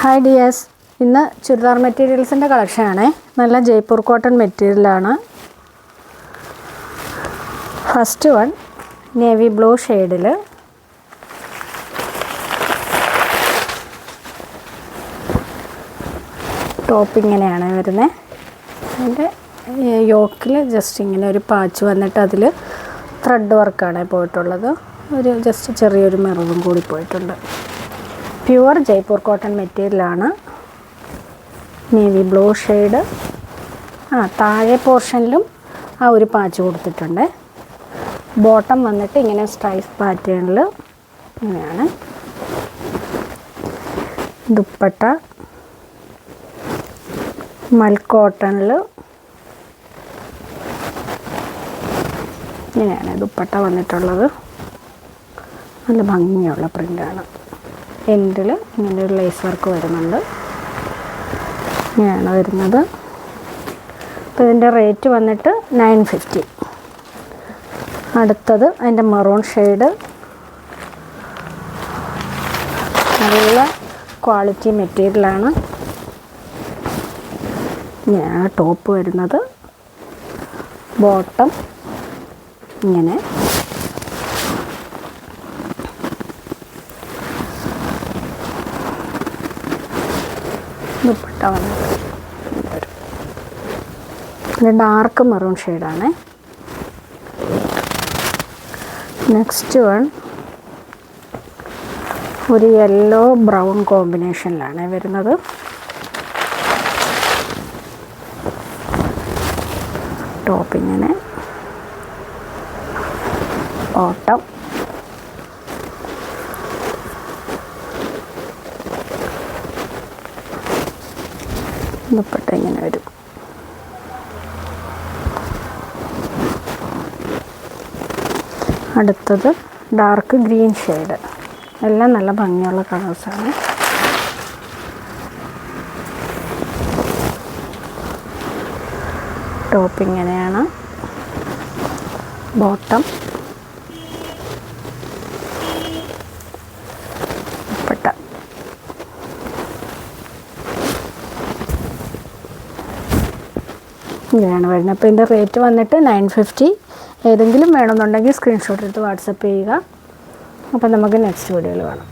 Hi dears, ഇന്ന് ചുരിദാർ മെറ്റീരിയൽസിൻ്റെ കളക്ഷനാണ്. നല്ല ജയ്പൂർ കോട്ടൺ മെറ്റീരിയലാണ്. ഫസ്റ്റ് വൺ നേവി ബ്ലൂ ഷെയ്ഡിൽ ടോപ്പ് ഇങ്ങനെയാണ് വരുന്നത്. അതിൻ്റെ യോക്കിൽ ജസ്റ്റ് ഇങ്ങനെ ഒരു പാച്ച് വന്നിട്ട് അതിൽ ത്രെഡ് വർക്കാണ് പോയിട്ടുള്ളത്. ഒരു ജസ്റ്റ് ചെറിയൊരു മിററും കൂടി പോയിട്ടുണ്ട്. പ്യുവർ ജയ്പൂർ കോട്ടൺ മെറ്റീരിയലാണ്. Navy blue shade. താഴെ പോർഷനിലും ആ ഒരു പാച്ച് കൊടുത്തിട്ടുണ്ട്. ബോട്ടം വന്നിട്ട് ഇങ്ങനെ സ്ട്രൈപ്പ് പാറ്റേണിൽ ഇങ്ങനെയാണ്. ദുപ്പട്ട മൽക്കോട്ടണിൽ ഇങ്ങനെയാണ് ദുപ്പട്ട വന്നിട്ടുള്ളത്. നല്ല ഭംഗിയുള്ള പ്രിൻ്റാണ്. എൻഡിൽ ഇങ്ങനെ ഒരു ലേസ് വർക്ക് വരുന്നുണ്ട്. ഇങ്ങനെയാണ് വരുന്നത്. അപ്പോൾ ഇതിൻ്റെ റേറ്റ് വന്നിട്ട് 950. അടുത്തത് അതിൻ്റെ മെറൂൺ ഷെയ്ഡ്. നല്ല ക്വാളിറ്റി മെറ്റീരിയലാണ്. ഇങ്ങനെയാണ് ടോപ്പ് വരുന്നത്. ബോട്ടം ഇങ്ങനെ. ദുപ്പട്ട വന്നിട്ട് ഇത് ഡാർക്ക് മെറൂൺ ഷെയ്ഡാണ്. നെക്സ്റ്റ് വൺ ഒരു യെല്ലോ ബ്രൗൺ കോമ്പിനേഷനിലാണ് വരുന്നത്. ടോപ്പ് ഇങ്ങനെ, ബോട്ടം ദുപ്പട്ട ഇങ്ങനെ വരും. അടുത്തത് ഡാർക്ക് ഗ്രീൻ ഷെയ്ഡ്. എല്ലാം നല്ല ഭംഗിയുള്ള കളേഴ്സാണ്. ടോപ്പ് ഇങ്ങനെയാണ്. ബോട്ടം ദുപ്പട്ട. ഇങ്ങനെയാണ് വരുന്നത്. അപ്പോൾ ഇതിൻ്റെ റേറ്റ് വന്നിട്ട് 950. ഏതെങ്കിലും വേണമെന്നുണ്ടെങ്കിൽ സ്ക്രീൻഷോട്ട് എടുത്ത് വാട്സപ്പ് ചെയ്യുക. അപ്പോൾ നമുക്ക് നെക്സ്റ്റ് വീഡിയോയിൽ കാണാം.